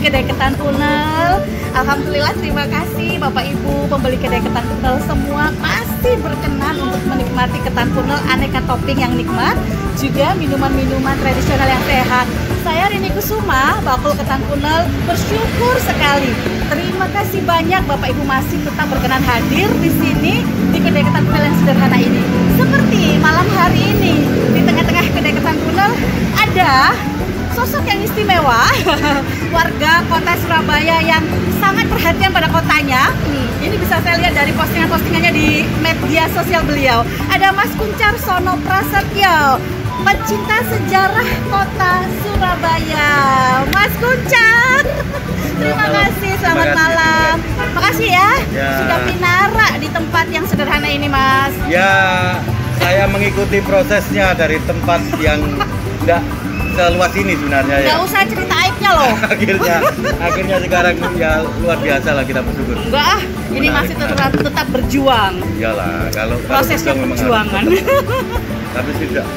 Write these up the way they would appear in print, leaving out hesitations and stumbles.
kedai ketan tunnel. Alhamdulillah, terima kasih Bapak Ibu pembeli kedai ketan tunnel semua pasti berkenan untuk menikmati ketan tunnel aneka topping yang nikmat, juga minuman-minuman tradisional yang sehat. Saya Rini Kusuma, bakul ketan tunnel, bersyukur sekali. Terima kasih banyak Bapak Ibu masih tetap berkenan hadir di sini di kedai ketan tunnel yang sederhana ini. Seperti malam hari ini di tengah-tengah kedai ketan tunnel ada sosok yang istimewa, warga kota Surabaya yang sangat perhatian pada kotanya. Ini bisa saya lihat dari postingan-postingannya di media sosial beliau. Ada Mas Kunchar Sono Prasetyo, pecinta sejarah kota Surabaya. Mas Kunchar, terima kasih, selamat malam. Makasih ya, sudah pinara di tempat yang sederhana ini, Mas. Ya, saya mengikuti prosesnya dari tempat yang enggak seluas ini sebenarnya ya. Nggak usah cerita aibnya loh. akhirnya sekarang ya luar biasa lah, kita bersyukur. Enggak, ini masih tetap berjuang. Iyalah, kalau prosesnya perjuangan. Tapi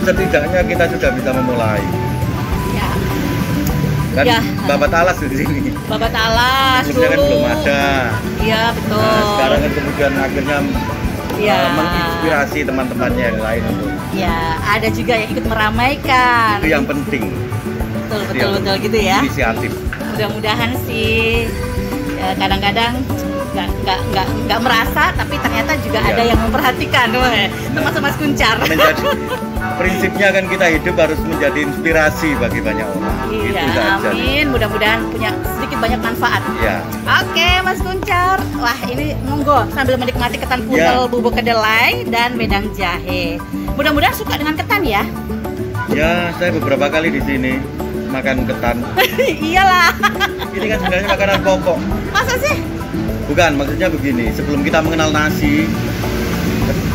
setidaknya kita sudah bisa memulai. Ya. Kan ya. babat alas di sini. Babat alas dulu. Kan belum ada. Iya, betul. Nah, sekarang kan kemudian akhirnya menginspirasi teman-temannya yang lain untuk. Ya, ada juga yang ikut meramaikan. Itu yang penting. Betul gitu ya. Inisiatif. Mudah-mudahan sih kadang-kadang nggak merasa, tapi ternyata juga ada yang memperhatikan, termasuk Mas Kunchar. Prinsipnya kan kita hidup harus menjadi inspirasi bagi banyak orang. Iya, amin. Mudah-mudahan punya sedikit banyak manfaat. Iya. Oke, Mas Kunchar. Wah, ini monggo sambil menikmati ketan tunnel, bubuk kedelai dan wedang jahe. Mudah-mudahan suka dengan ketan ya. Ya, saya beberapa kali di sini makan ketan. Iyalah. Ini kan sebenarnya makanan pokok. Masa sih? Bukan, maksudnya begini. Sebelum kita mengenal nasi,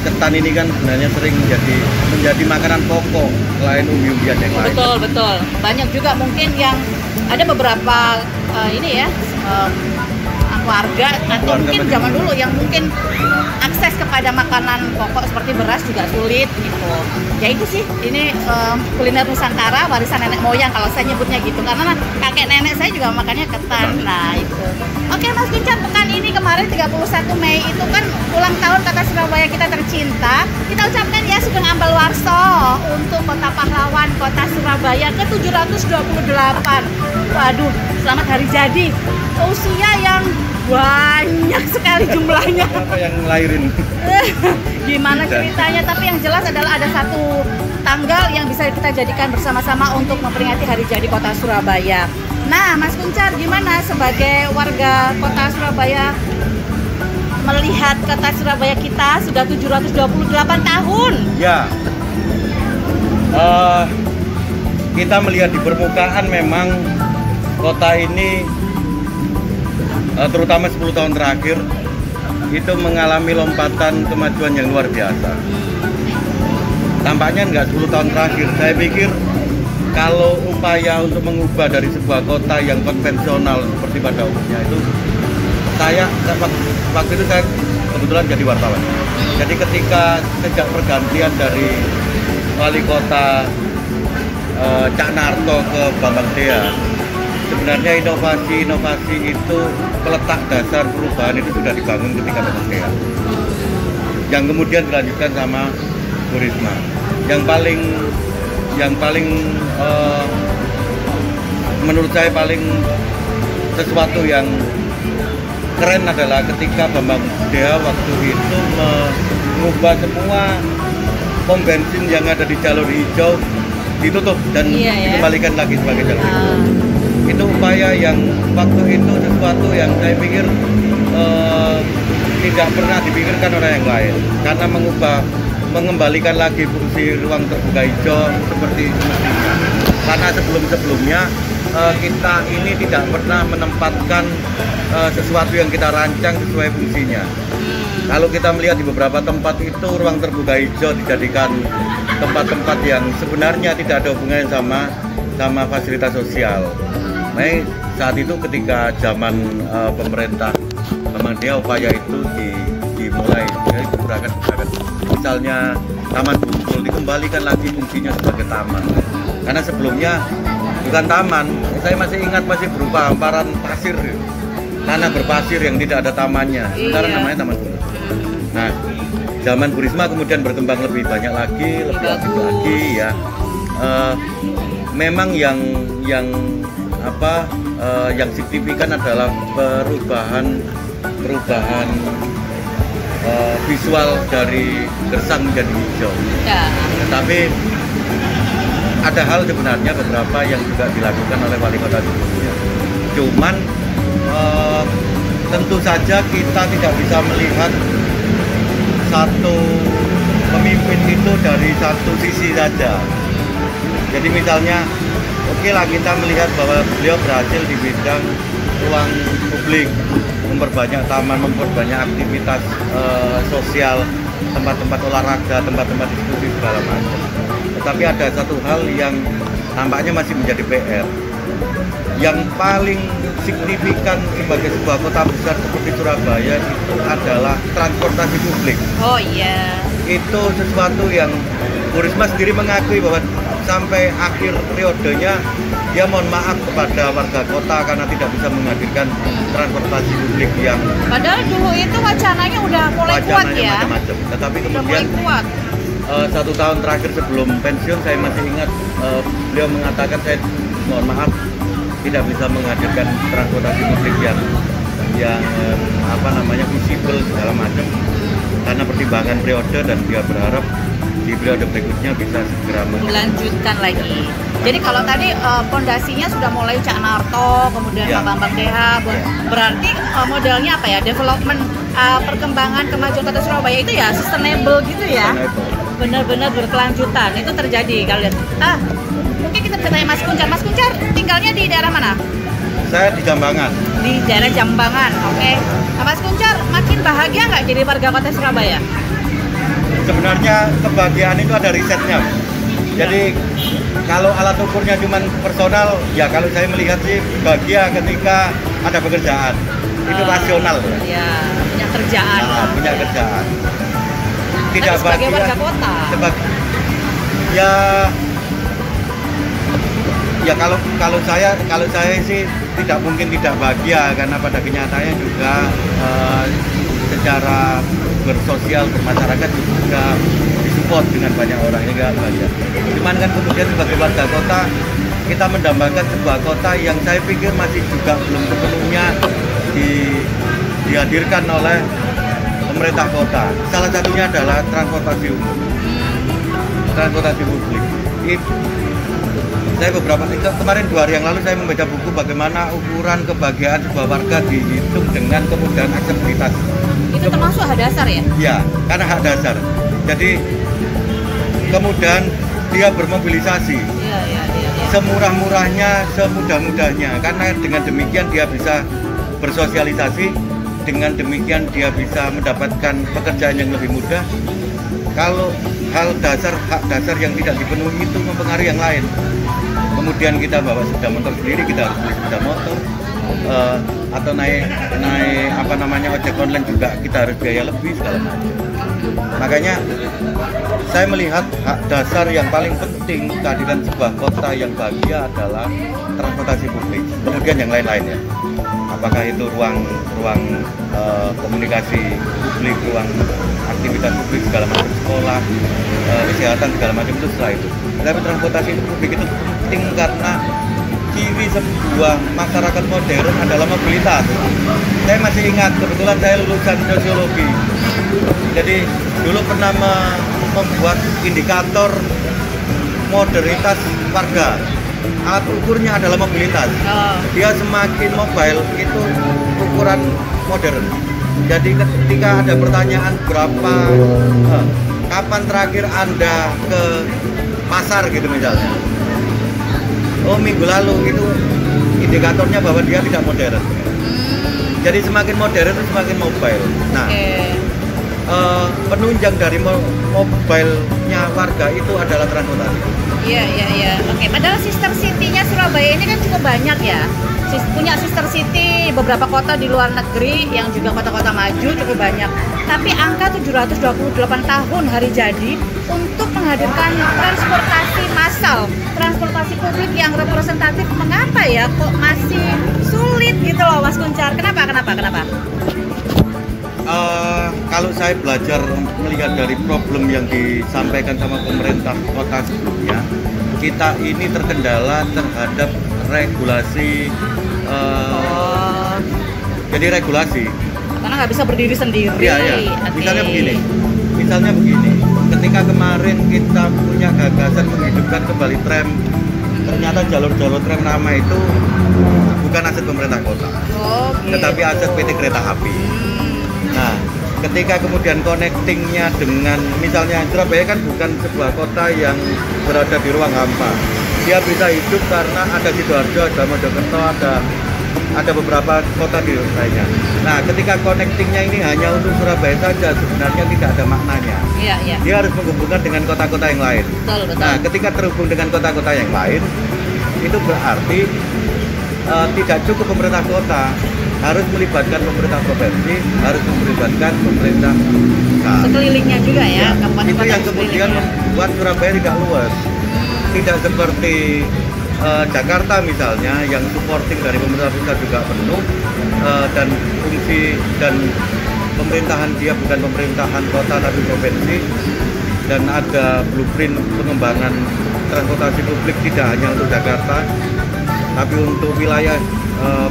ketan ini kan sebenarnya sering menjadi makanan pokok selain umbi-umbian yang lain. Betul. Banyak juga mungkin yang ada beberapa ini ya keluarga atau mungkin zaman dulu yang mungkin akses kepada makanan pokok seperti beras juga sulit gitu. Ya itu sih, ini kuliner Nusantara warisan nenek moyang kalau saya nyebutnya gitu, karena kakek nenek saya juga makannya ketan. Nah itu. Oke Mas Kunchar, pekan ini kemarin 31 Mei itu kan ulang tahun kota Surabaya kita tercinta. Kita ucapkan ya Sugeng Ambal Warso untuk kota pahlawan kota Surabaya ke 728. Waduh, selamat hari jadi. Usia yang banyak sekali jumlahnya. Siapa yang ngelahirin? Gimana ceritanya? Tapi yang jelas adalah ada satu tanggal yang bisa kita jadikan bersama-sama untuk memperingati hari jadi kota Surabaya. Nah, Mas Kunchar, gimana sebagai warga kota Surabaya melihat kota Surabaya kita sudah 728 tahun? Ya, kita melihat di permukaan memang kota ini terutama 10 tahun terakhir itu mengalami lompatan kemajuan yang luar biasa. Tampaknya nggak 10 tahun terakhir. Saya pikir kalau upaya untuk mengubah dari sebuah kota yang konvensional seperti pada umumnya itu, waktu itu saya kebetulan jadi wartawan. Jadi ketika sejak pergantian dari wali kota Cak Narto ke Bambang Dea, sebenarnya inovasi itu peletak dasar perubahan itu sudah dibangun ketika Bambang Dea, yang kemudian dilanjutkan sama Bu Risma. Yang paling menurut saya paling sesuatu yang keren adalah ketika Bambang Dea waktu itu mengubah semua pom bensin yang ada di jalur hijau ditutup dan dikembalikan lagi sebagai jalur hijau. Itu upaya yang waktu itu sesuatu yang saya pikir tidak pernah dipikirkan oleh yang lain, karena mengembalikan lagi fungsi ruang terbuka hijau seperti semestinya. Karena sebelumnya kita ini tidak pernah menempatkan sesuatu yang kita rancang sesuai fungsinya. Kalau kita melihat di beberapa tempat itu ruang terbuka hijau dijadikan tempat-tempat yang sebenarnya tidak ada hubungannya sama fasilitas sosial. Nah, saat itu ketika zaman pemerintah Bambang Dea, upaya itu dimulai, dari gerakan-gerakan. Misalnya Taman Bungkul dikembalikan lagi fungsinya sebagai taman. Karena sebelumnya bukan taman. Saya masih ingat masih berupa hamparan pasir, tanah berpasir yang tidak ada tamannya. Sekarang namanya Taman Bunga. Nah, zaman Bu Risma kemudian berkembang lebih banyak lagi, lebih aktif lagi ya. Memang yang signifikan adalah perubahan visual dari gersang menjadi hijau. Ya. Tetapi ada hal sebenarnya beberapa yang juga dilakukan oleh wali kota sebelumnya. Cuman tentu saja kita tidak bisa melihat satu pemimpin itu dari satu sisi saja. Jadi misalnya, oke lah kita melihat bahwa beliau berhasil di bidang ruang publik, memperbanyak taman, memperbanyak aktivitas sosial, tempat-tempat olahraga, tempat-tempat diskusi segala macam. Tetapi ada satu hal yang tampaknya masih menjadi PR. Yang paling signifikan sebagai sebuah kota besar seperti Surabaya itu adalah transportasi publik. Oh iya. Itu sesuatu yang Bu Risma sendiri mengakui bahwa sampai akhir periodenya dia mohon maaf kepada warga kota karena tidak bisa menghadirkan transportasi publik yang padahal dulu itu wacananya udah mulai kuat ya. Macam-macam. Tetapi kemudian 1 tahun terakhir sebelum pensiun saya masih ingat beliau mengatakan saya mohon maaf tidak bisa menghadirkan transportasi publik yang visible segala macam karena pertimbangan periode, dan dia berharap di periode berikutnya bisa segera melanjutkan lagi. Jadi kalau tadi fondasinya sudah mulai Cak Narto, kemudian Pak Bambang Deha, berarti modelnya apa ya? Development perkembangan kemajuan kota Surabaya itu ya sustainable gitu ya. Benar-benar berkelanjutan. Itu terjadi kalau lihat. Mungkin kita bisa tanya Mas Kuncar. Mas Kuncar tinggalnya di daerah mana? Saya di Jambangan. Di daerah Jambangan, oke. Nah, Mas Kuncar makin bahagia nggak jadi warga kota Surabaya? Sebenarnya kebahagiaan itu ada risetnya. Jadi kalau alat ukurnya cuma personal, ya kalau saya melihat sih bahagia ketika ada pekerjaan. Itu rasional. Ya, punya kerjaan. Nah, punya kerjaan. Tidak sebagai warga kota. Ya kalau saya sih tidak mungkin tidak bahagia karena pada kenyataannya juga secara bersosial bermasyarakat juga disupport dengan banyak orang juga bahagia. Cuman kan kemudian sebagai warga kota kita mendambakan sebuah kota yang saya pikir masih juga belum sepenuhnya dihadirkan oleh pemerintah kota. Salah satunya adalah transportasi umum, transportasi publik. Saya kemarin 2 hari yang lalu saya membaca buku bagaimana ukuran kebahagiaan sebuah warga dihitung dengan kemudahan aksesibilitas. Itu termasuk hak dasar ya? Ya, karena hak dasar. Jadi kemudahan dia bermobilisasi. Iya. Semurah-murahnya, semudah-mudahnya. Karena dengan demikian dia bisa bersosialisasi, dengan demikian dia bisa mendapatkan pekerjaan yang lebih mudah. Kalau hak dasar yang tidak dipenuhi itu mempengaruhi yang lain. Kemudian kita bawa sepeda motor sendiri, kita harus beli sepeda motor, atau naik ojek online juga kita harus biaya lebih segala macam. Makanya saya melihat hak dasar yang paling penting kehadiran sebuah kota yang bahagia adalah transportasi publik. Kemudian yang lain-lainnya, apakah itu ruang komunikasi publik, ruang aktivitas publik segala macam, sekolah, kesehatan segala macam itu setelah itu. Tapi transportasi publik itu penting karena ciri sebuah masyarakat modern adalah mobilitas. Saya masih ingat, kebetulan saya lulusan sosiologi. Jadi dulu pernah membuat indikator modernitas warga. Alat ukurnya adalah mobilitas. Dia semakin mobile itu ukuran modern. Jadi ketika ada pertanyaan kapan terakhir Anda ke pasar gitu misalnya, minggu lalu, itu indikatornya bahwa dia tidak modern. Jadi semakin modern itu semakin mobile. Nah, penunjang dari mobile-nya warga itu adalah transportasi. Iya. Oke, padahal sister city-nya Surabaya ini kan cukup banyak ya. Punya sister city beberapa kota di luar negeri yang juga kota-kota maju cukup banyak. Tapi angka 728 tahun hari jadi untuk menghadirkan transportasi massal, transportasi publik yang representatif, mengapa ya kok masih sulit gitu loh Mas Kunchar? Kenapa? Kalau saya belajar melihat dari problem yang disampaikan sama pemerintah kota sebelumnya, kita ini terkendala terhadap regulasi. Jadi regulasi. Karena nggak bisa berdiri sendiri. Iya. Okay. Misalnya begini. Ketika kemarin kita punya gagasan menghidupkan kembali tram, ternyata jalur-jalur tram lama itu bukan aset pemerintah kota, tetapi aset PT Kereta Api. Nah, ketika kemudian connectingnya dengan misalnya Surabaya kan bukan sebuah kota yang berada di ruang hampa. Dia bisa hidup karena ada Sidoarjo, ada Mojokerto, ada beberapa kota di lainnya. Nah, ketika connectingnya ini hanya untuk Surabaya saja, sebenarnya tidak ada maknanya. Iya. Dia harus menghubungkan dengan kota-kota yang lain. Betul. Nah, ketika terhubung dengan kota-kota yang lain, itu berarti tidak cukup pemerintah kota, harus melibatkan pemerintah provinsi, harus melibatkan pemerintah sekelilingnya juga ya. Itu yang kemudian membuat Surabaya tidak luas. Tidak seperti Jakarta misalnya yang supporting dari pemerintah pusat juga penuh, dan fungsi dan pemerintahan dia bukan pemerintahan kota tapi provinsi, dan ada blueprint pengembangan transportasi publik tidak hanya untuk Jakarta tapi untuk wilayah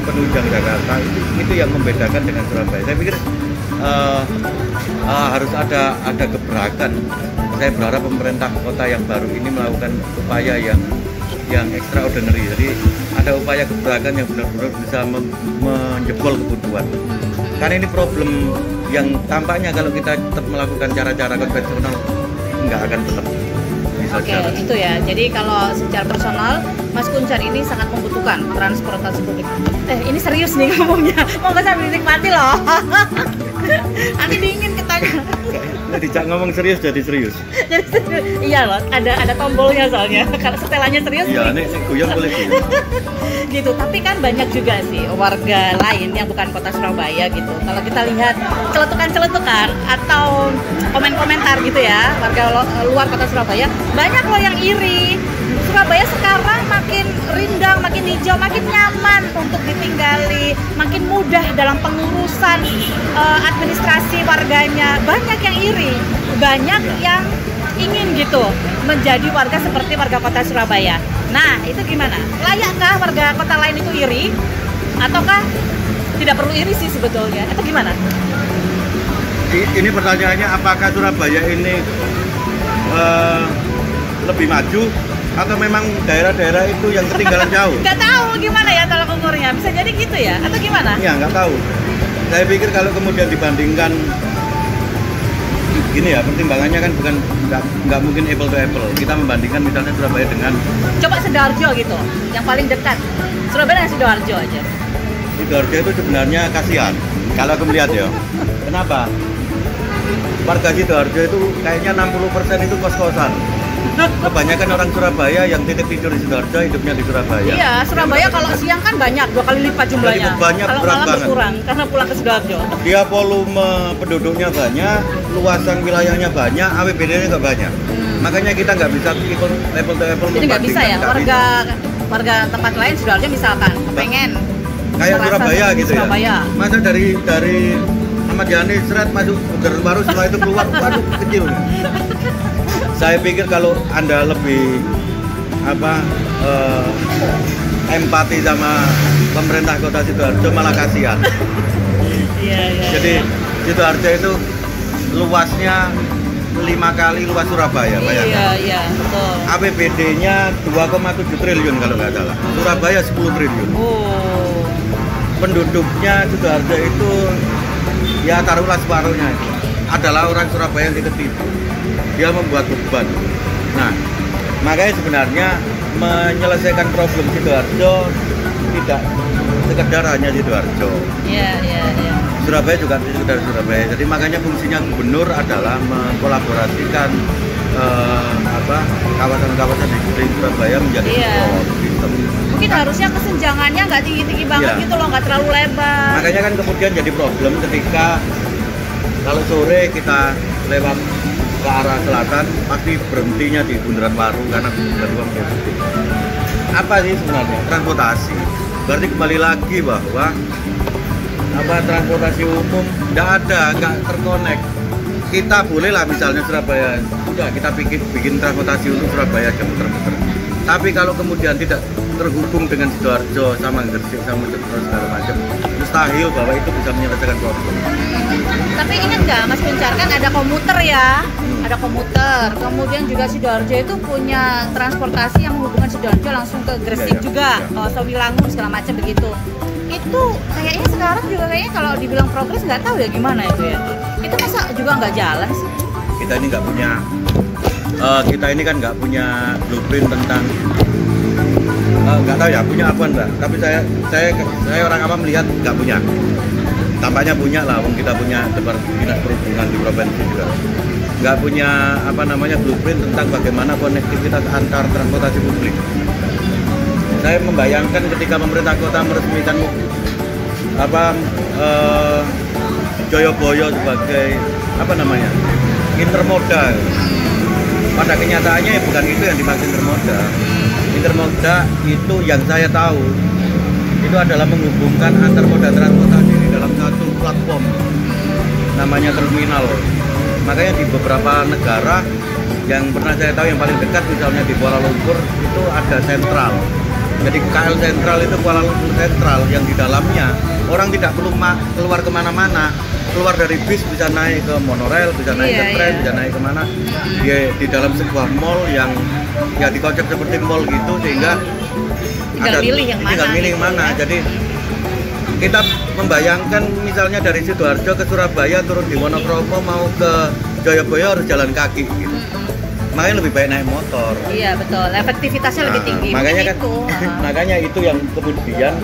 penunjang Jakarta. Itu yang membedakan dengan Surabaya. Saya pikir harus ada gebrakan. Saya berharap pemerintah kota yang baru ini melakukan upaya yang extraordinary. Jadi ada upaya gebrakan yang benar-benar bisa menjebol kebutuhan. Karena ini problem yang tampaknya kalau kita tetap melakukan cara-cara konvensional nggak akan tetap bisa. Oke, itu ya. Jadi kalau secara personal, Mas Kunchar ini sangat membutuhkan transportasi publik. Ini serius nih ngomongnya. Mau nggak sambil dinikmati loh. Nanti dingin ketanya. Dijak ngomong serius jadi serius. Jadi serius. Iya loh, ada tombolnya soalnya. Karena setelannya serius. Iya, ini guyon boleh sih. Gitu, tapi kan banyak juga sih warga lain yang bukan kota Surabaya gitu. Kalau kita lihat celetukan-celetukan atau komen-komentar gitu ya, warga luar kota Surabaya, banyak loh yang iri. Surabaya sekarang makin rindang, makin hijau, makin nyaman untuk ditinggali, makin mudah dalam pengurusan administrasi warganya. Banyak yang iri, banyak yang ingin gitu menjadi warga seperti warga kota Surabaya. Nah, itu gimana? Layakkah warga kota lain itu iri? Ataukah tidak perlu iri sih sebetulnya? Atau gimana? Ini pertanyaannya, apakah Surabaya ini lebih maju atau memang daerah-daerah itu yang ketinggalan jauh? Nggak tahu gimana ya tolak ukurnya. Bisa jadi gitu ya? Atau gimana? Ya, nggak tahu. Saya pikir kalau kemudian dibandingkan gini ya, pertimbangannya kan bukan nggak mungkin apple to apple. Kita membandingkan misalnya Surabaya dengan coba Sidoarjo gitu, yang paling dekat. Surabaya dan Sidoarjo aja. Sidoarjo itu sebenarnya kasihan kalau aku melihat ya. Kenapa? Warga Sidoarjo itu kayaknya 60% itu kos-kosan. Kebanyakan orang Surabaya yang titip tidur di Sidoarjo hidupnya di Surabaya. Iya, Surabaya kalau siang kan banyak, 2 kali lipat jumlahnya. Banyak, kalau malam berkurang karena pulang ke Sidoarjo. Dia volume penduduknya banyak, luasan wilayahnya banyak, APBD-nya nggak banyak. Makanya kita nggak bisa ikut level to level. Jadi nggak bisa ya, warga tempat lain Sidoarjo misalkan pengen kayak Surabaya gitu Surabaya. Ya. Masa dari Ahmad Yani Seret masuk Bundaran Baru, setelah itu keluar, waduh kecil. Saya pikir kalau Anda lebih empati sama pemerintah kota Sidoarjo malah kasihan. Iya. Jadi Sidoarjo itu luasnya 5 kali luas Surabaya, bayangkan. Iya, betul. APBD-nya 2,7 triliun kalau nggak salah. Surabaya 10 triliun. Oh. Penduduknya Sidoarjo itu ya taruhlah separuhnya adalah orang Surabaya yang diketipu. Dia membuat beban. Nah, makanya sebenarnya menyelesaikan problem Sidoarjo tidak sekedar hanya Sidoarjo. Iya. Surabaya juga sekedar Surabaya. Jadi makanya fungsinya gubernur adalah mengkolaborasikan kawasan-kawasan di Surabaya menjadi sistem. Mungkin harusnya kesenjangannya nggak tinggi-tinggi banget gitu loh, nggak terlalu lebar. Makanya kan kemudian jadi problem ketika kalau sore kita lewat ke arah selatan pasti berhentinya di Bundaran Baru karena Bundaran Baru. apa sih sebenarnya transportasi? Berarti kembali lagi bahwa transportasi umum nggak terkonek. Kita boleh lah misalnya Surabaya, udah kita bikin transportasi untuk Surabaya aja muter-muter. Tapi kalau kemudian tidak terhubung dengan Sidoarjo sama Gresik sama Jogja segala macam, mustahil bahwa itu bisa menyelesaikan problem. Tapi ingat nggak Mas Kunchar, kan ada komuter ya, ada komuter. Kemudian juga Sidoarjo itu punya transportasi yang menghubungkan Sidoarjo langsung ke Gresik juga, Sawilangun segala macam begitu. Itu kayaknya sekarang juga kayaknya kalau dibilang progres nggak tahu ya gimana itu ya. Itu masa juga nggak jalan sih? Kita ini nggak punya, kita ini kan nggak punya blueprint tentang nggak tahu ya punya apa enggak. Tapi saya orang awam melihat nggak punya. Tampaknya punya lah, wong kita punya dinas perhubungan di provinsi juga. Nggak punya blueprint tentang bagaimana konektivitas antar transportasi publik. Saya membayangkan ketika pemerintah kota meresmikan Joyoboyo sebagai intermoda. Pada kenyataannya ya bukan itu yang dimaksud intermoda. Intermoda itu yang saya tahu itu adalah menghubungkan antar moda transportasi di dalam satu platform namanya terminal. Makanya di beberapa negara yang pernah saya tahu yang paling dekat misalnya di Kuala Lumpur itu ada sentral. Jadi KL Sentral itu Kuala Lumpur Sentral yang di dalamnya orang tidak perlu keluar kemana-mana, keluar dari bis bisa naik ke monorail, bisa naik ke tren, bisa naik kemana. Dia di dalam sebuah mall yang ya dikonsep seperti mall gitu sehingga tinggal milih yang mana. Jadi kita membayangkan misalnya dari Sidoarjo ke Surabaya turun di Wonokromo mau ke Joyoboyo harus jalan kaki gitu. Makanya lebih baik naik motor. Iya betul, efektivitasnya lebih tinggi. Makanya itu yang kemudian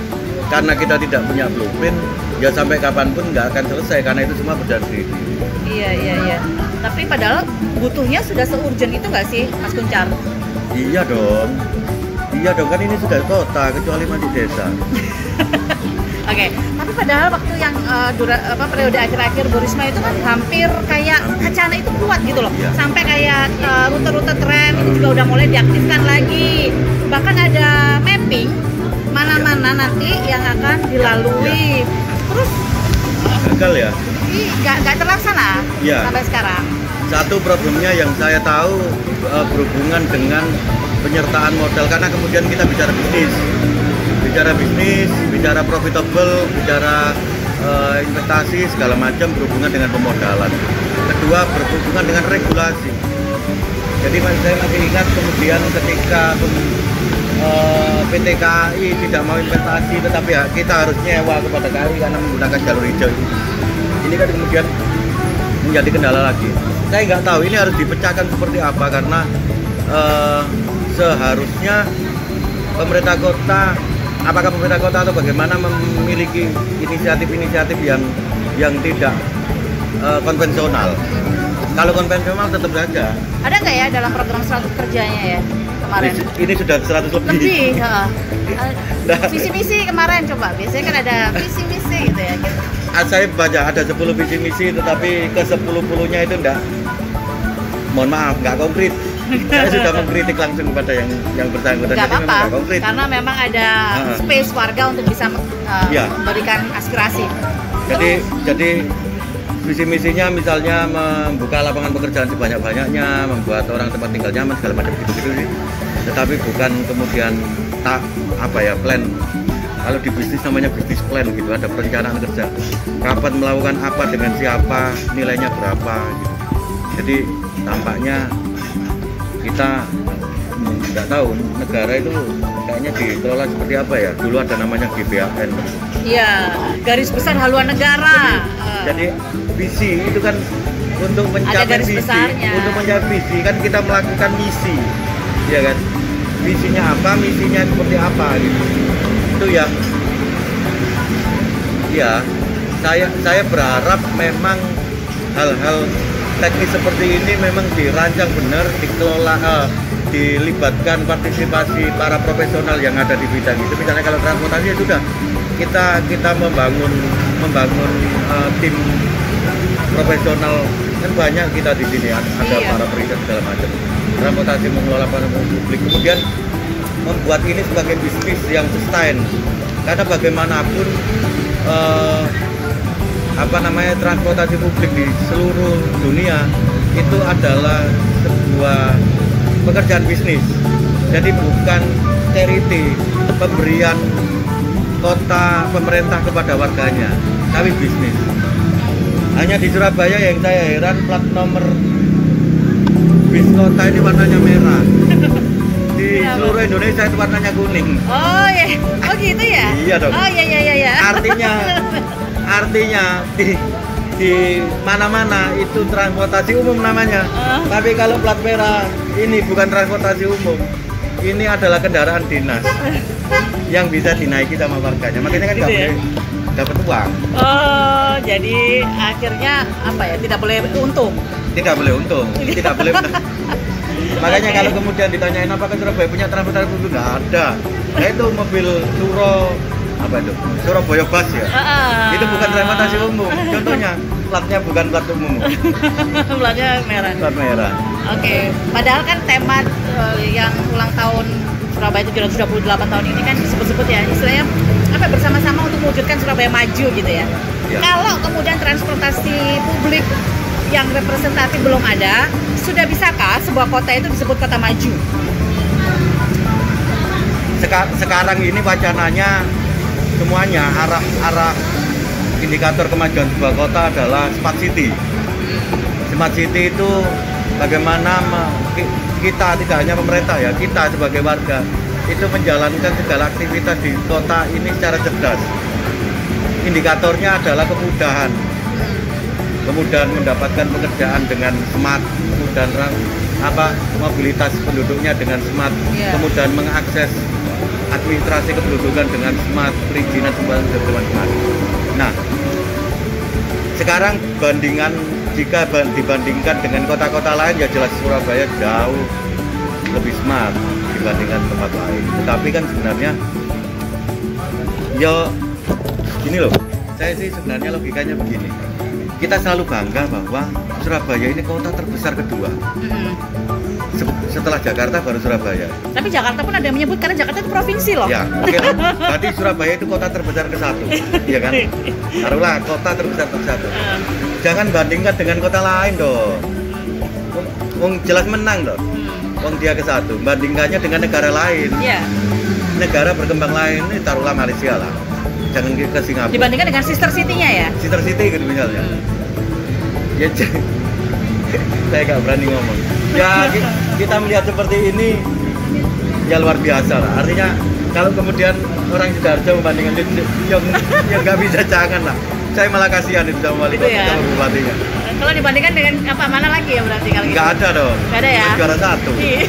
karena kita tidak punya blueprint, ya sampai kapanpun nggak akan selesai karena itu semua berjalan sendiri. Iya. Tapi padahal butuhnya sudah se-urgent itu nggak sih, Mas Kunchar? Iya dong kan ini sudah kota kecuali masih desa. Oke, tapi padahal waktu yang periode akhir-akhir Bu Risma itu kan hampir kayak wacana itu kuat gitu loh. Iya. Sampai kayak rute-rute tram itu juga udah mulai diaktifkan lagi. Bahkan ada mapping mana-mana nanti yang akan dilalui. Terus gagal ya? Nggak terlaksana sampai sekarang. Satu problemnya yang saya tahu berhubungan dengan penyertaan modal karena kemudian kita bicara bisnis, bicara profitable, bicara investasi segala macam berhubungan dengan pemodalan. Kedua berhubungan dengan regulasi. Jadi saya masih ingat kemudian ketika PT KAI tidak mau investasi, tetapi ya, kita harus nyewa kepada KAI karena menggunakan jalur hijau. Ini kan kemudian menjadi kendala lagi. Saya nggak tahu ini harus dipecahkan seperti apa karena seharusnya pemerintah kota, apakah pemerintah kota atau bagaimana memiliki inisiatif-inisiatif yang tidak konvensional. Kalau konvensional tetap saja. Ada nggak ya dalam program 100 kerjanya ya kemarin? Ini sudah 100 lebih. Visi misi kemarin coba. Biasanya kan ada visi misi gitu ya. Saya baca ada 10 visi misi, tetapi ke 10-10-nya itu mohon maaf, nggak konkret. Saya sudah mengkritik langsung kepada yang bersangkutan. Nggak apa-apa, karena memang ada space warga untuk bisa memberikan aspirasi. Jadi visi misinya misalnya membuka lapangan pekerjaan sebanyak-banyaknya, membuat orang tempat tinggal nyaman segala macam gitu sih. Tetapi bukan kemudian plan. Kalau di bisnis namanya bisnis plan gitu, ada perencanaan kerja. Kapan melakukan apa dengan siapa, nilainya berapa gitu. Jadi tampaknya kita nggak tahu negara itu kayaknya dikelola seperti apa ya. Dulu ada namanya GBHN. Iya, garis besar haluan negara. Jadi visi itu kan untuk mencapai visi. Untuk mencapai visi kan kita melakukan misi, ya kan? Visinya apa, misinya seperti apa gitu. Itu yang, ya saya berharap memang hal-hal teknis seperti ini memang dirancang benar, dikelola, dilibatkan partisipasi para profesional yang ada di bidang itu. Misalnya kalau transportasi ya sudah kita membangun tim profesional kan banyak kita di sini ada para periset segala macam. Transportasi mengelola pelayanan publik. Kemudian membuat ini sebagai bisnis yang sustain. Karena bagaimanapun transportasi publik di seluruh dunia itu adalah sebuah pekerjaan bisnis. Jadi bukan charity, pemberian kota pemerintah kepada warganya, tapi bisnis. Hanya di Surabaya yang saya heran, plat nomor bis kota ini warnanya merah. Di seluruh Indonesia itu warnanya kuning. Oh ya, oh gitu ya? Iya dong. Oh iya. Artinya di mana-mana itu transportasi umum namanya. Tapi kalau plat merah ini bukan transportasi umum. Ini adalah kendaraan dinas yang bisa dinaiki sama warganya. Makanya kan nggak Gitu ya? boleh dapat uang. Oh, jadi akhirnya apa ya? Tidak boleh untung. Tidak boleh untung, tidak boleh. Makanya Oke. kalau kemudian ditanyain apakah Surabaya punya transportasi publik, nggak ada. Nah itu mobil Surabaya Bus ya. Itu bukan transportasi umum. Contohnya platnya bukan plat umum, Platnya merah. plat merah. Oke, padahal kan tema yang ulang tahun Surabaya 728 tahun ini kan disebut-sebut ya, istilahnya apa, bersama-sama untuk mewujudkan Surabaya maju gitu ya. Ya. Kalau kemudian transportasi publik yang representatif belum ada, sudah bisakah sebuah kota itu disebut kota maju? Sekarang ini wacananya semuanya arah indikator kemajuan sebuah kota adalah smart city. Smart city itu bagaimana kita, tidak hanya pemerintah ya, kita sebagai warga itu menjalankan segala aktivitas di kota ini secara cerdas. Indikatornya adalah kemudahan mendapatkan pekerjaan dengan smart, kemudahan mobilitas penduduknya dengan smart, kemudahan mengakses administrasi kependudukan dengan smart, perizinan semua dengan smart. Nah, sekarang jika dibandingkan dengan kota-kota lain ya jelas Surabaya jauh lebih smart dibandingkan tempat lain. Tetapi kan sebenarnya gini loh, saya sih sebenarnya logikanya begini. Kita selalu bangga bahwa Surabaya ini kota terbesar kedua. Setelah Jakarta baru Surabaya. Tapi Jakarta pun ada yang menyebut karena Jakarta itu provinsi loh. Ya, oke. Berarti Surabaya itu kota terbesar ke-1, iya kan? Taruhlah kota terbesar ke-1. Jangan bandingkan dengan kota lain dong. Wong jelas menang dong. Wong dia ke-1. Bandingkannya dengan negara lain. Iya. Negara berkembang lain ini taruhlah Malaysia lah. Jangan ke Singapura. Dibandingkan dengan sister city-nya ya. Sister City gitu misalnya. Ya, saya nggak berani ngomong. Ya kita melihat seperti ini ya luar biasa lah. Artinya kalau kemudian orang Sidoarjo membandingkan yang nggak bisa, jangan lah. Saya malah kasihan itu sama wali kota, Gitu ya? sama bupatinya. Kalau dibandingkan dengan apa, mana lagi ya berarti kalau gitu? Nggak ada dong. Nggak ada ya? Juara 1. Iya.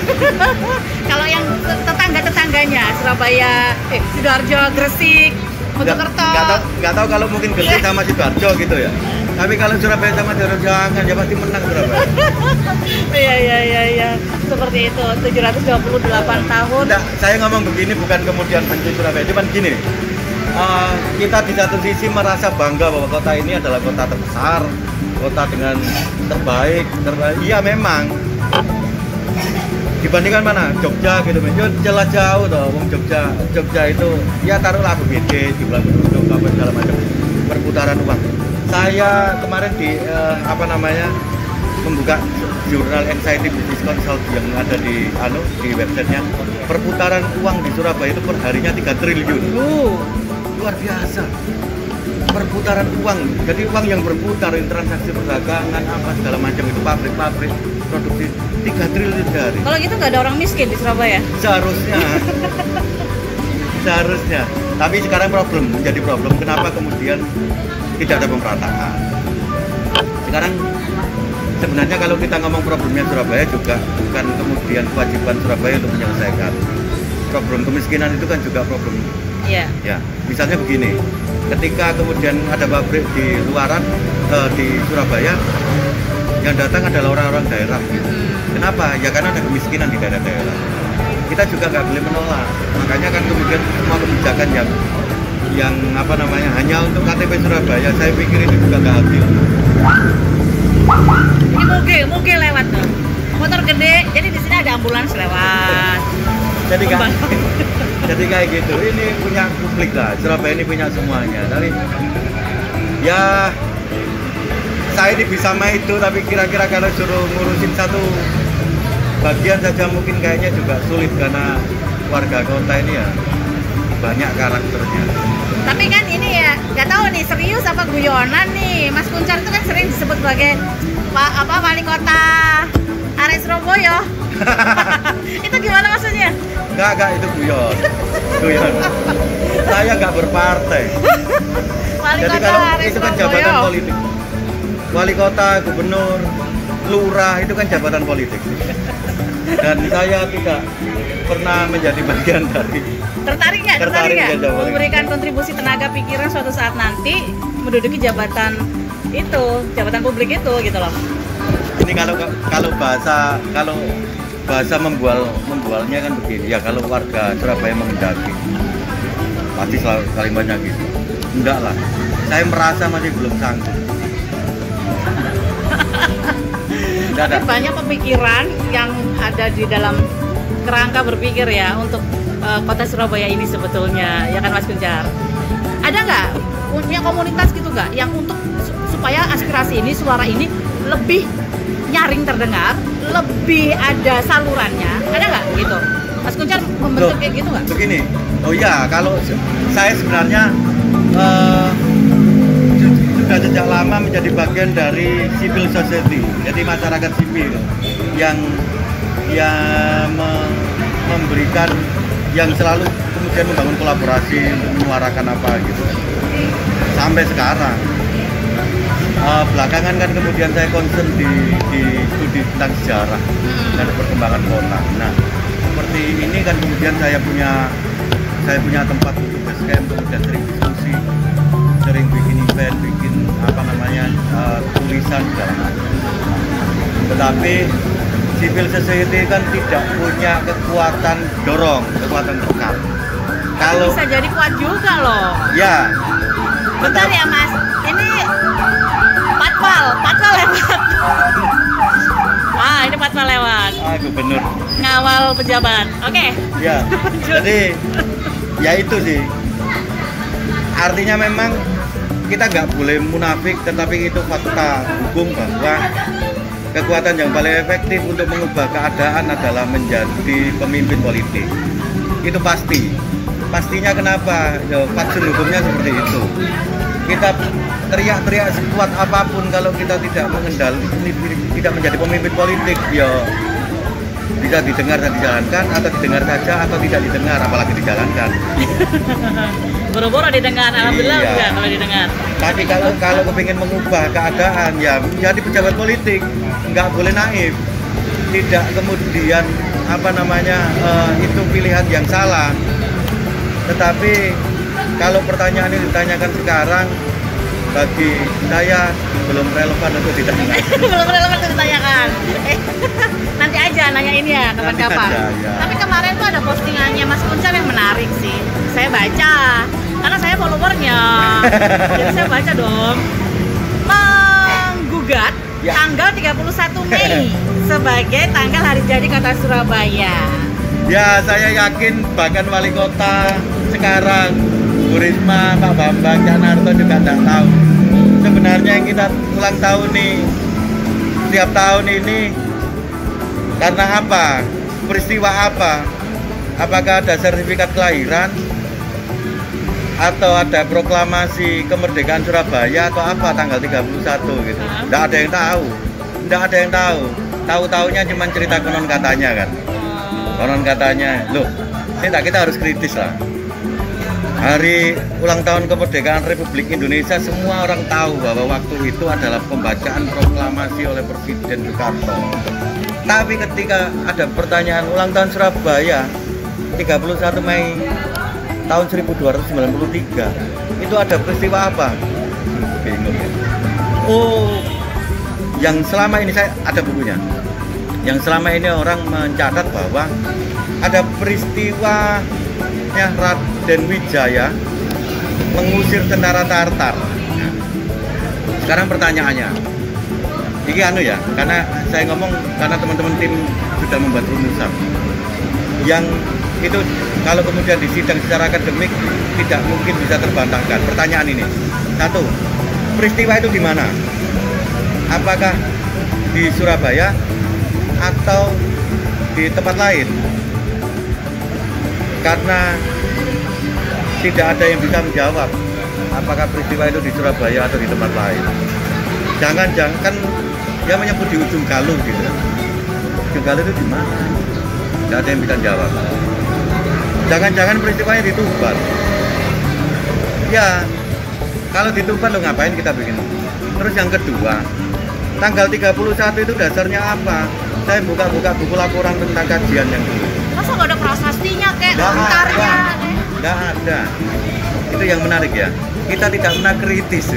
Kalau yang tetangga-tetangganya Surabaya, Sidoarjo, Gresik, Mojokerto. Nggak tahu kalau mungkin Gresik sama Sidoarjo gitu ya. Tapi kalau Surabaya sama Sidoarjo jangan, ya pasti menang Surabaya. Iya. Seperti itu, 728 tahun. Nggak, saya ngomong begini bukan kemudian benci Surabaya, cuman gini. Kita di satu sisi merasa bangga bahwa kota ini adalah kota terbesar, kota dengan terbaik. Iya memang. Dibandingkan mana? Jogja gitu, jelas jauh toh. Wong Jogja itu ya taruhlah BPD, jumlah penduduk apa segala macam, perputaran uang. Saya kemarin membuka jurnal Anxiety Business Consult yang ada di websitenya. Perputaran uang di Surabaya itu per harinya 3 triliun. Luar biasa. Perputaran uang, jadi uang yang berputar, transaksi perdagangan apa segala macam itu, pabrik produksi 3 triliun sehari. Kalau gitu nggak ada orang miskin di Surabaya? Seharusnya. Tapi sekarang menjadi problem. Kenapa kemudian tidak ada pemerataan? Sekarang sebenarnya kalau kita ngomong problemnya Surabaya juga bukan kemudian kewajiban Surabaya untuk menyelesaikan. Problem kemiskinan itu kan juga problem. Iya. Ya, misalnya begini, ketika kemudian ada pabrik di luaran di Surabaya, yang datang adalah orang-orang daerah gitu. Kenapa? Ya karena ada kemiskinan di daerah-daerah. Kita juga nggak boleh menolak. Makanya kan kemudian semua kebijakan yang hanya untuk KTP Surabaya, saya pikir itu juga nggak adil. Ini moge lewat tuh. Motor gede, jadi di sini ada ambulans lewat. jadi kayak gitu. Ini punya publik lah, Surabaya ini punya semuanya. Tapi ya saya ini bisa main itu, tapi kira-kira kalau suruh ngurusin satu bagian saja mungkin kayaknya juga sulit, karena warga kota ini ya banyak karakternya. Tapi kan ini ya, nggak tahu nih serius apa guyonan nih. Mas Kunchar itu kan sering disebut sebagai wali kota area Surabaya. Itu gimana maksudnya? Enggak, itu guyon. Saya nggak berpartai. Wali Jadi kota kalau area itu kan Surabaya. jabatan politik. Wali kota, gubernur, lurah itu kan jabatan politik. Dan saya tidak pernah menjadi bagian dari. Tertarik nggak ya, memberikan kontribusi tenaga pikiran suatu saat nanti menduduki jabatan itu, jabatan publik itu gitu loh. Ini kalau bahasa membualnya kan begini ya, kalau warga Surabaya menghendaki pasti selalu kalimatnya gitu. Enggak lah, saya merasa masih belum sanggup. Tapi banyak pemikiran yang ada di dalam kerangka berpikir ya untuk kota Surabaya ini sebetulnya, ya kan Mas Kunchar? Ada nggak punya komunitas gitu nggak yang untuk supaya aspirasi ini, suara ini lebih nyaring terdengar, lebih ada salurannya, ada nggak gitu? Mas Kunchar membentuk kayak gitu nggak? Begini, oh ya, kalau saya sebenarnya sudah sejak lama menjadi bagian dari civil society, jadi masyarakat sipil yang memberikan, yang selalu kemudian membangun kolaborasi untuk menyuarakan apa gitu sampai sekarang. Belakangan kan kemudian saya concern di studi tentang sejarah dan perkembangan kota. Nah, seperti ini kan kemudian saya punya tempat untuk base camp, kemudian sering diskusi, sering bikin event, bikin tulisan segala macam. Tetapi civil society kan tidak punya kekuatan dorong, kekuatan tekan. Kalau bisa jadi kuat juga loh. Ya. Bentar ya Mas, ini patwal lewat. Ini patwal lewat. Gubernur. Ngawal pejabat. Oke. Ya. Jadi ya itu sih. Artinya memang kita nggak boleh munafik, tetapi itu fakta hukum bahwa kekuatan yang paling efektif untuk mengubah keadaan adalah menjadi pemimpin politik. Itu pasti. Pastinya kenapa? Ya, faksun hukumnya seperti itu. Kita teriak-teriak sekuat apapun, kalau kita tidak mengendalikan, tidak menjadi pemimpin politik, ya bisa didengar dan dijalankan, atau didengar saja, atau tidak didengar, apalagi dijalankan. Boro-boro didengar, alhamdulillah iya. Juga kalau didengar. Tapi kalau kepingin mengubah keadaan, ya menjadi pejabat politik, nggak boleh naif. Tidak kemudian itu pilihan yang salah. Tetapi kalau pertanyaan ini ditanyakan sekarang, bagi saya belum relevan untuk ditanyakan. Belum relevan untuk ditanyakan. Nanti aja nanyain ya kapan-kapan. Ya. Tapi kemarin tuh ada postingannya Mas Kunchar yang menarik sih. Saya baca karena saya followernya. Jadi saya baca dong. Menggugat tanggal 31 Mei sebagai tanggal hari jadi kota Surabaya. Ya, saya yakin bahkan wali kota sekarang, Bu Risma, Pak Bambang, Cak Narto juga tidak tahu. Sebenarnya yang kita ulang tahun nih, setiap tahun ini karena apa? Peristiwa apa? Apakah ada sertifikat kelahiran? Atau ada proklamasi kemerdekaan Surabaya atau apa tanggal 31 gitu? Tidak ada yang tahu. Tidak ada yang tahu. Tahu-taunya cuma cerita konon katanya kan. Konon katanya, loh, kita harus kritis lah. Hari ulang tahun kemerdekaan Republik Indonesia, semua orang tahu bahwa waktu itu adalah pembacaan proklamasi oleh Presiden Soekarno. Tapi ketika ada pertanyaan ulang tahun Surabaya 31 Mei tahun 1293, itu ada peristiwa apa? Bingung. Oh, yang selama ini saya ada bukunya. Yang selama ini orang mencatat bahwa ada peristiwa Raden Wijaya mengusir tentara Tartar. Nah, sekarang pertanyaannya, ini karena saya ngomong karena teman-teman tim sudah membuat rumusan. Yang Itu kalau kemudian disidang secara akademik tidak mungkin bisa terbantahkan. Pertanyaan ini, satu, peristiwa itu di mana? Apakah di Surabaya atau di tempat lain? Karena tidak ada yang bisa menjawab apakah peristiwa itu di Surabaya atau di tempat lain. Jangan-jangan kan dia menyebut di ujung Galuh gitu. Ujung Galuh itu di mana? Tidak ada yang bisa jawab. Jangan-jangan peristiwanya di Tuban. Ya, kalau di Tuban lo ngapain kita bikin? Terus yang kedua, tanggal 31 itu dasarnya apa? Saya buka-buka buku laporan tentang kajian yang dulu. Masa nggak ada prasastinya kayak bentarnya? Nggak ada. Itu yang menarik ya. Kita tidak pernah kritis.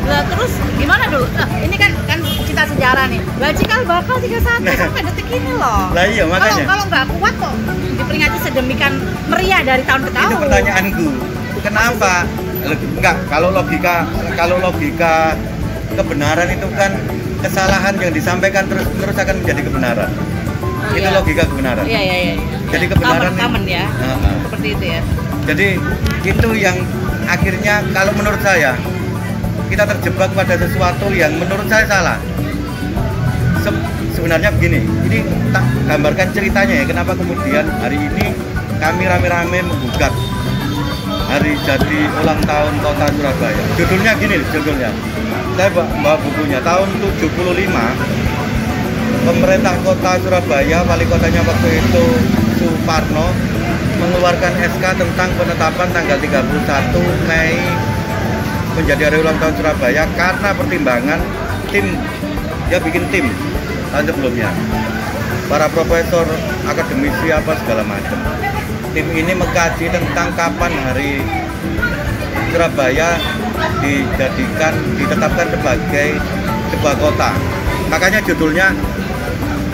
Lah terus gimana dulu? Nah, ini kan kita sejarah nih. Lah cikal bakal 31 sampai detik ini loh. Lah iya makanya. Kalau nggak kuat kok diperingati sedemikian meriah dari tahun ke tahun. Itu pertanyaanku. Kenapa? Enggak, kalau logika kebenaran itu kan kesalahan yang disampaikan terus akan menjadi kebenaran. Oh, itu iya. logika kebenaran. Iya. Jadi kebenaran common ya. Seperti itu ya. Jadi itu yang akhirnya kalau menurut saya kita terjebak pada sesuatu yang menurut saya salah. Sebenarnya begini, ini tak gambarkan ceritanya ya, kenapa kemudian hari ini kami rame-rame menggugat hari jadi ulang tahun kota Surabaya. Judulnya gini, saya bawa bukunya tahun 75. Pemerintah kota Surabaya, wali kotanya waktu itu Suparno, mengeluarkan SK tentang penetapan tanggal 31 Mei menjadi hari ulang tahun Surabaya karena pertimbangan dia bikin tim tahun sebelumnya, para profesor, akademisi apa segala macam. Tim ini mengkaji tentang kapan hari Surabaya ditetapkan sebagai sebuah kota. Makanya judulnya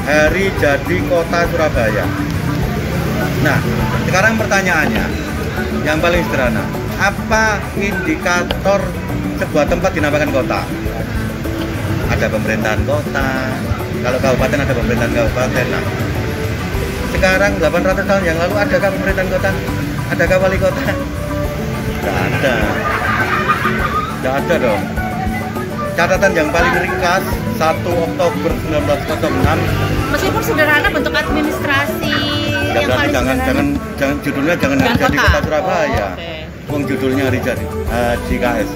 Hari Jadi Kota Surabaya. Nah, sekarang pertanyaannya yang paling sederhana, apa indikator sebuah tempat dinamakan kota? Ada pemerintahan kota, kalau kabupaten ada pemerintahan kabupaten. Nah, sekarang 800 tahun yang lalu adakah pemerintahan kota? Adakah wali kota? Tidak ada dong. Catatan yang paling ringkas 1 Oktober 1906. Meskipun sederhana bentuk administrasi Ya, yang paling jangan judulnya jangan Hari Jadi Kota Surabaya. Wong judulnya Hari Jadi HJKS.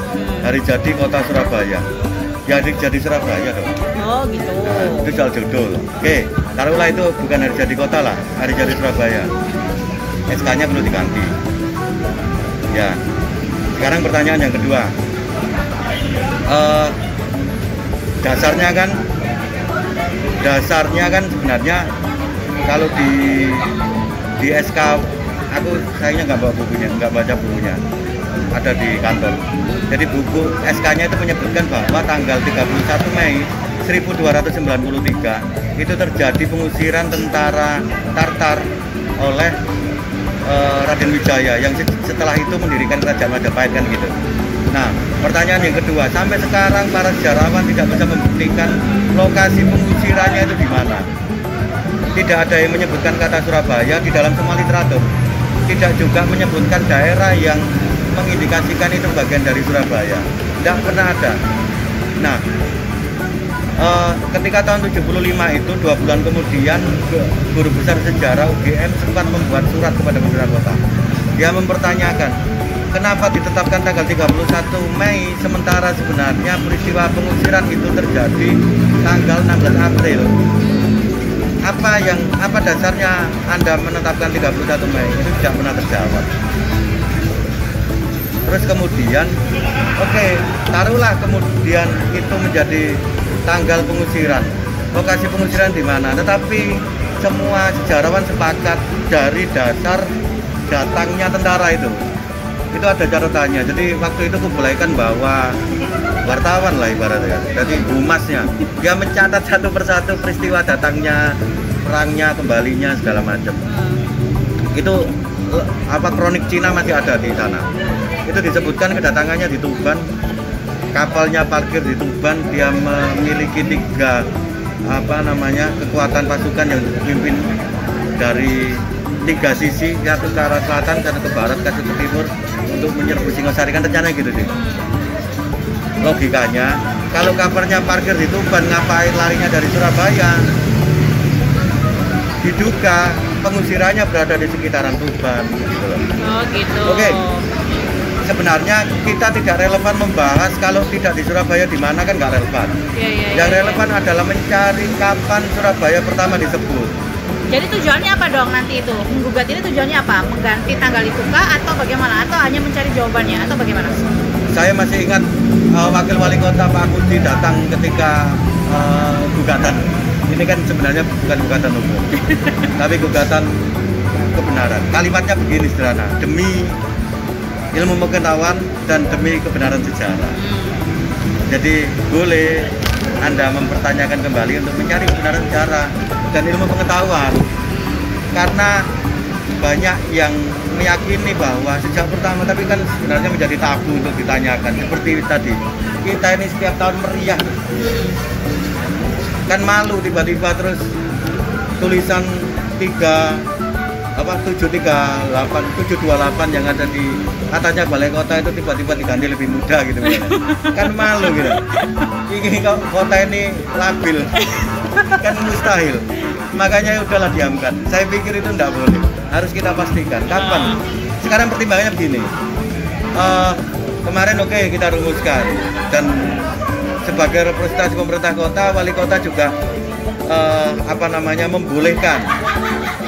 Hari Jadi Kota Surabaya. Ya Hari Jadi Surabaya dong. Oh gitu. Nah, itu soal judul. Oke, taruhlah itu bukan Hari Jadi Kota lah, Hari Jadi Surabaya. SK-nya perlu diganti. Ya. Sekarang pertanyaan yang kedua. Dasarnya kan sebenarnya kalau di SK aku sayangnya nggak baca bukunya, ada di kantor. Jadi buku SK-nya itu menyebutkan bahwa tanggal 31 Mei 1293 itu terjadi pengusiran tentara Tartar oleh Raden Wijaya yang setelah itu mendirikan kerajaan Majapahit kan gitu. Nah, pertanyaan yang kedua, sampai sekarang para sejarawan tidak bisa membuktikan lokasi pengusirannya itu di mana. Tidak ada yang menyebutkan kata Surabaya di dalam semua literatur. Tidak juga menyebutkan daerah yang mengindikasikan itu bagian dari Surabaya. Tidak pernah ada. Nah, ketika tahun 75 itu 2 bulan kemudian guru besar sejarah UGM sempat membuat surat kepada pemerintah kota. Dia mempertanyakan kenapa ditetapkan tanggal 31 Mei sementara sebenarnya peristiwa pengusiran itu terjadi tanggal 16 April. Apa dasarnya Anda menetapkan 31 Mei? Itu tidak pernah terjawab. Terus kemudian, oke, taruhlah kemudian itu menjadi tanggal pengusiran. Lokasi pengusiran di mana? Tetapi semua sejarawan sepakat dari dasar datangnya tentara itu ada catatannya. Jadi waktu itu Kublai Khan bawa wartawan lah ibaratnya. Jadi humasnya dia mencatat satu persatu peristiwa datangnya, perangnya, kembalinya segala macam. Itu kronik Cina masih ada di sana. Itu disebutkan kedatangannya di Tuban, kapalnya parkir di Tuban, dia memiliki 3 kekuatan pasukan yang dipimpin dari 3 sisi, satu ke arah selatan, satu ke barat, satu ke timur untuk menyerbu Singosari, kan rencananya gitu sih. Logikanya, kalau covernya parkir di Tuban, ngapain larinya dari Surabaya? Diduga pengusirannya berada di sekitaran Tuban gitu loh. Oh gitu. Oke. Sebenarnya kita tidak relevan membahas kalau tidak di Surabaya di mana, kan nggak relevan. Yang relevan adalah mencari kapan Surabaya pertama disebut. Jadi tujuannya apa dong nanti itu? Menggugat ini tujuannya apa? Mengganti tanggal itu kah atau bagaimana? Atau hanya mencari jawabannya atau bagaimana? Saya masih ingat Wakil Wali Kota Pak Kudi datang ketika gugatan. Ini kan sebenarnya bukan gugatan hukum, tapi gugatan kebenaran. Kalimatnya begini sederhana, demi ilmu pengetahuan dan demi kebenaran sejarah. Jadi boleh Anda mempertanyakan kembali untuk mencari kebenaran sejarah dan ilmu pengetahuan, karena banyak yang meyakini bahwa sejak pertama, tapi kan sebenarnya menjadi tabu untuk ditanyakan. Seperti tadi, kita ini setiap tahun meriah, kan malu tiba-tiba terus tulisan 728 yang ada di katanya balai kota itu tiba-tiba diganti lebih muda gitu kan malu gitu. Ini kota ini labil kan mustahil, makanya udahlah diamkan. Saya pikir itu tidak boleh, harus kita pastikan kapan. Sekarang pertimbangannya begini, kemarin oke, kita rumuskan, dan sebagai representasi pemerintah kota, wali kota juga membolehkan.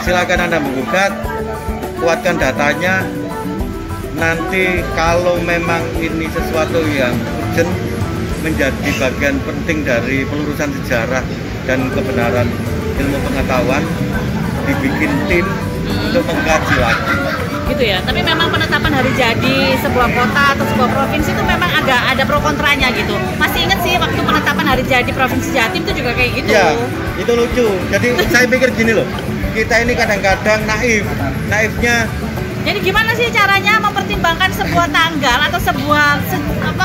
Silakan Anda menggugat, kuatkan datanya. Nanti kalau memang ini sesuatu yang urgent, menjadi bagian penting dari pelurusan sejarah dan kebenaran ilmu pengetahuan, dibikin tim untuk mengkaji lagi. Gitu ya. Tapi memang penetapan hari jadi sebuah kota atau sebuah provinsi itu memang ada pro kontranya gitu. Masih ingat sih waktu penetapan hari jadi provinsi Jatim itu juga kayak gitu. Ya, itu lucu. Jadi saya pikir gini loh, kita ini kadang-kadang naifnya. Jadi gimana sih caranya mempertimbangkan sebuah tanggal atau sebuah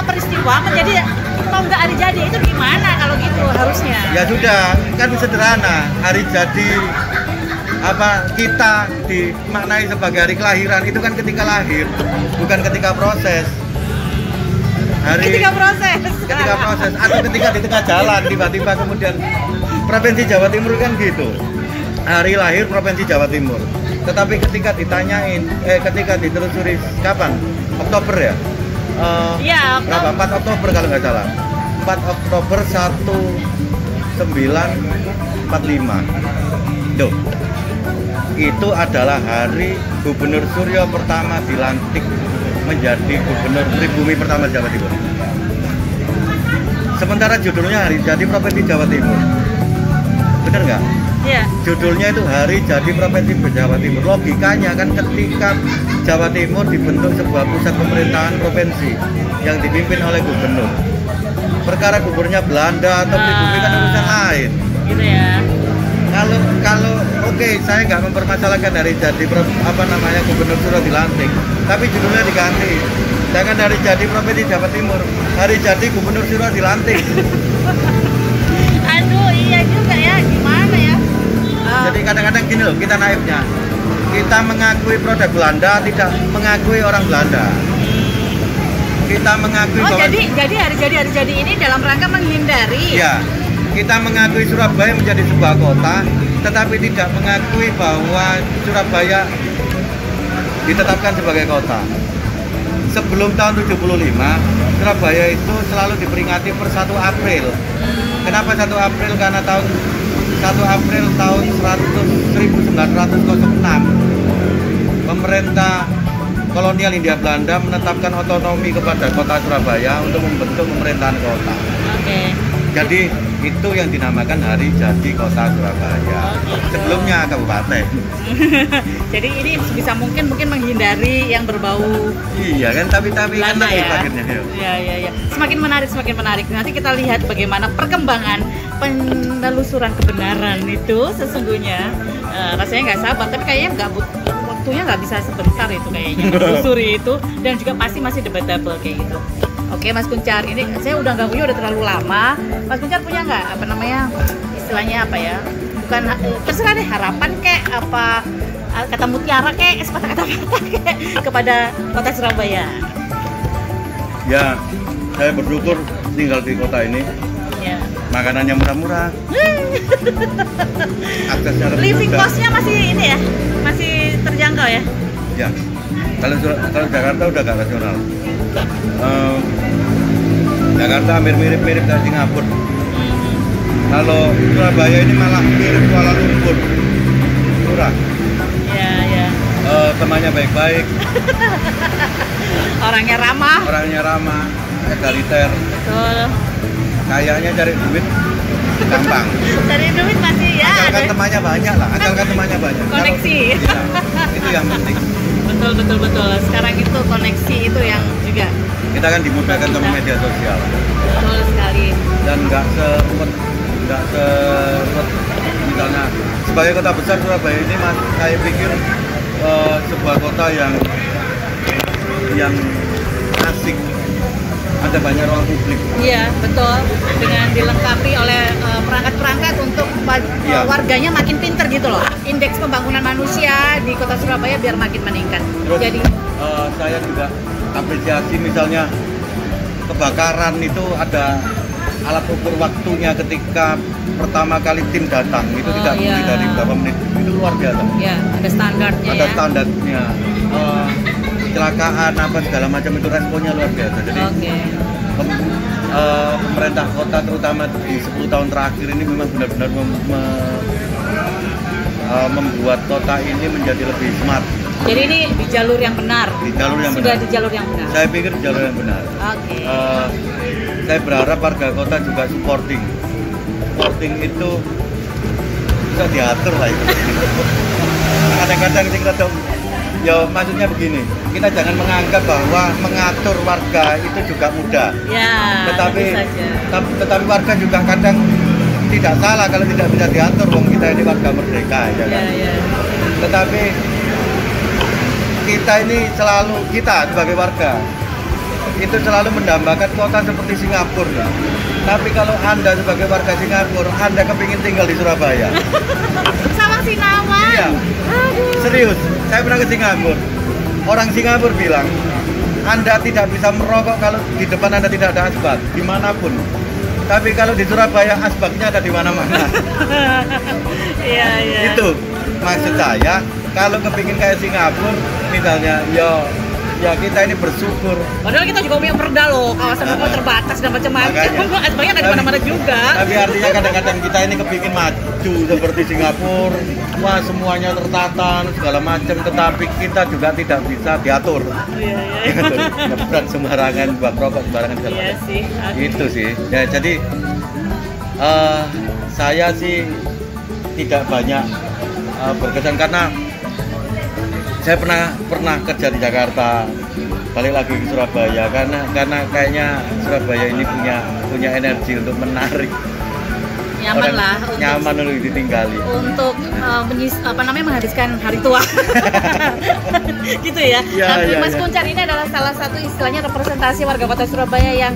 peristiwa menjadi mau nggak hari jadi, itu gimana kalau gitu harusnya? Ya sudah, kan sederhana. Hari jadi kita dimaknai sebagai hari kelahiran itu kan ketika lahir, bukan ketika proses. Ketika proses atau ketika di tengah jalan tiba-tiba kemudian Provinsi Jawa Timur kan gitu. Hari lahir Provinsi Jawa Timur. Tetapi ketika ditanyain, ketika ditelusuri kapan? Oktober ya? Iya, berapa? 4 Oktober kalau nggak salah. 4 Oktober 1945. Duh. Itu adalah hari Gubernur Suryo pertama dilantik menjadi Gubernur Pribumi pertama Jawa Timur. Sementara judulnya Hari Jadi Provinsi Jawa Timur. Bener nggak? Iya. Judulnya itu Hari Jadi Provinsi Jawa Timur. Logikanya kan ketika Jawa Timur dibentuk sebuah pusat pemerintahan provinsi yang dipimpin oleh gubernur. Perkara gubernurnya Belanda atau pribumi kan urusan lain. Gitu ya. Kalau oke, saya nggak mempermasalahkan Hari Jadi Gubernur Suryo dilantik, tapi judulnya diganti. Jangan Hari Jadi Provinsi Jawa Timur, Hari Jadi Gubernur Suryo dilantik. Aduh, iya juga ya, gimana ya? Jadi kadang-kadang gini loh, kita naifnya. Kita mengakui produk Belanda, tidak mengakui orang Belanda. Kita mengakui bahwa jadi hari jadi ini dalam rangka menghindari. Ya. Kita mengakui Surabaya menjadi sebuah kota, tetapi tidak mengakui bahwa Surabaya ditetapkan sebagai kota. Sebelum tahun 75, Surabaya itu selalu diperingati per 1 April. Kenapa 1 April? Karena 1 April tahun 1906, pemerintah kolonial Hindia Belanda menetapkan otonomi kepada kota Surabaya untuk membentuk pemerintahan kota. Oke. Jadi itu yang dinamakan Hari Jadi Kota Surabaya. Sebelumnya kabupaten. Jadi ini bisa mungkin menghindari yang berbau. Iya kan, tapi Belanda ya. Akhirnya. Iya. Semakin menarik. Nanti kita lihat bagaimana perkembangan penelusuran kebenaran itu sesungguhnya. Rasanya nggak sabar, tapi kayaknya waktunya nggak bisa sebentar itu kayaknya menelusuri itu, dan juga pasti masih debatable kayak gitu. Oke Mas Kunchar, ini saya udah terlalu lama. Mas Kunchar punya nggak istilahnya apa ya? Bukan terserah deh, harapan kayak apa kata mutiara kek, sepatah kata-kata kek kepada kota Surabaya. Ya, saya bersyukur tinggal di kota ini. Ya. Makanannya murah-murah. Aksesnya lebih Living mudah. cost-nya masih ini ya, masih terjangkau ya. Ya, kalau Jakarta udah gak rasional. Jakarta hampir mirip-mirip kayak Singapura. Kalau Surabaya ini malah mirip Kuala Lumpur. Murah. Ya, ya. Temannya baik-baik, Orangnya ramah. egaliter. Betul. Kayaknya cari duit gampang. Dari duit masih ya. Asalkan ada. temannya banyak lah, asalkan temannya banyak. Koneksi. Iya, itu yang penting. Betul. Sekarang itu koneksi itu yang juga Kita kan dimudahkan sama media sosial betul sekali. dan nggak seruwet misalnya sebagai kota besar Surabaya ini mas, saya pikir sebuah kota yang asik, ada banyak ruang publik. Iya, betul. Dengan dilengkapi oleh perangkat-perangkat untuk Iya. warganya makin pinter gitu loh. Indeks pembangunan manusia di kota Surabaya biar makin meningkat. Terus Jadi saya juga apresiasi misalnya kebakaran itu ada alat ukur waktunya ketika pertama kali tim datang itu tidak iya. lebih dari berapa menit, itu luar biasa. ya ada standarnya Ada ya. standarnya. Kecelakaan apa segala macam itu responnya luar biasa. Jadi Oke. pemerintah kota terutama di 10 tahun terakhir ini memang benar-benar membuat kota ini menjadi lebih smart. Jadi ini di jalur yang benar. Di jalur yang Sudah benar. di jalur yang benar. Saya pikir di jalur yang benar. Oke. Saya berharap warga kota juga supporting itu bisa diatur lah itu. Kadang-kadang sing rada ya maksudnya begini, kita jangan menganggap bahwa mengatur warga itu juga mudah. Ya, Tetapi tentu saja. tetapi warga juga kadang tidak salah kalau tidak bisa diatur, wong kita ini warga merdeka ya kan. Ya. Tetapi kita sebagai warga itu selalu mendambakan kota seperti Singapura. Tapi kalau Anda sebagai warga Singapura, Anda kepingin tinggal di Surabaya. Sama Sinawan. Iya. Aduh. Serius, saya pernah ke Singapura. Orang Singapura bilang, Anda tidak bisa merokok kalau di depan Anda tidak ada asbak, dimanapun. Tapi kalau di Surabaya, asbaknya ada di mana-mana. Iya. Itu maksud saya, kalau kepingin kayak Singapura, misalnya, ya kita ini bersyukur. Padahal kita juga punya perda loh, kawasan hukum terbatas dan macam-macam. Makanya. Asbaknya ada di mana-mana juga. Tapi artinya kadang-kadang kita ini kepingin maju seperti Singapura, wah semuanya tertata segala macam, tetapi kita juga tidak bisa diatur. Iya. Nyebrang sembarangan, buat rokok sembarangan segala Iya macam. sih. Oke. Itu sih. Ya jadi saya sih tidak banyak berkesan karena saya pernah kerja di Jakarta, balik lagi ke Surabaya karena kayaknya Surabaya ini punya energi untuk menarik. Nyaman lah Nyaman untuk ditinggali. untuk menghabiskan hari tua. Gitu ya. Iya, Tapi iya, Mas iya. Kuncar ini adalah salah satu istilahnya representasi warga kota Surabaya yang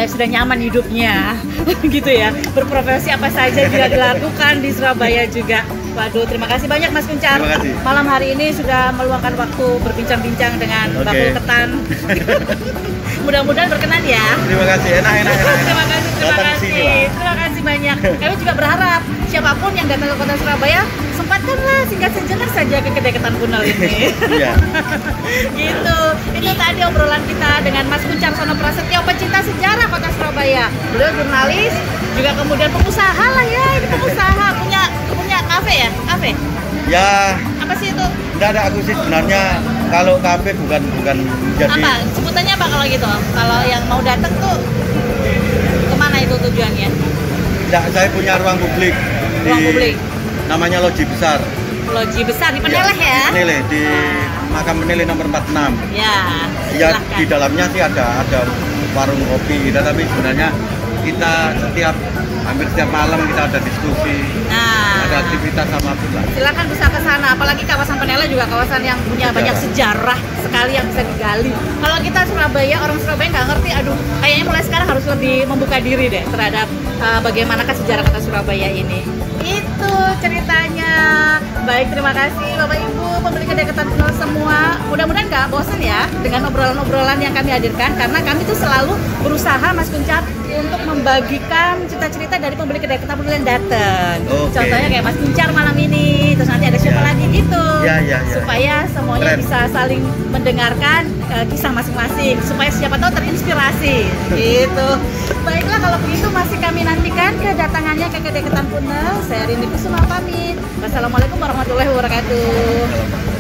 sudah nyaman hidupnya. Gitu ya. Berprofesi apa saja juga dilakukan di Surabaya juga. Waduh, terima kasih banyak Mas Kuncar. Terima kasih. Malam hari ini sudah meluangkan waktu berbincang-bincang dengan Oke. Bakul Ketan. Mudah-mudahan berkenan ya. Terima kasih, enak. Terima Datang ke sini lah. terima kasih banyak. Kami juga berharap siapapun yang datang ke kota Surabaya, sempatkanlah singgah sejenak saja ke kedai ketan Kunel ini. Iya. Gitu. Itu tadi obrolan kita dengan Mas Kuncar Sono Prasetyo, pecinta sejarah kota Surabaya. Beliau jurnalis, juga kemudian pengusaha lah ya. Ini pengusaha punya kafe ya, kafe. Ya, Apa sih itu? enggak ada aku sih sebenarnya kalau kafe bukan jadi Apa? Sebutannya apa kalau gitu? Kalau yang mau datang tuh kemana itu tujuannya? enggak, saya punya ruang publik Ruang publik. namanya Loji Besar. Loji besar di Peneleh ya? Peneleh di Makam Peneleh nomor 46. Ya, Ya silahkan. di dalamnya sih ada warung kopi kita, tapi sebenarnya kita hampir setiap malam kita ada diskusi, Nah, ada aktivitas sama pula. silakan bisa ke sana. Apalagi kawasan Peneleh juga kawasan yang punya Sejarah. banyak sejarah sekali yang bisa digali. Kalau kita Surabaya, orang Surabaya nggak ngerti, aduh, kayaknya mulai sekarang harus lebih membuka diri deh terhadap bagaimanakah sejarah kota Surabaya ini. Itu ceritanya. Baik, terima kasih Bapak Ibu pembeli kedai ketan tunnel semua. Mudah-mudahan nggak bosan ya dengan obrolan-obrolan yang kami hadirkan, karena kami tuh selalu berusaha Mas Kuncar untuk membagikan cerita-cerita dari pembeli kedai ketan tunnel yang datang. Contohnya kayak Mas Kuncar malam ini, terus nanti ada siapa lagi gitu. Supaya semuanya bisa saling mendengarkan kisah masing-masing, supaya siapa tahu terinspirasi gitu. Baiklah, kalau begitu masih kami nantikan kedatangannya ke kedai ketan tunnel. Saya Rini Kusuma pamit. Wassalamualaikum warahmatullahi wabarakatuh.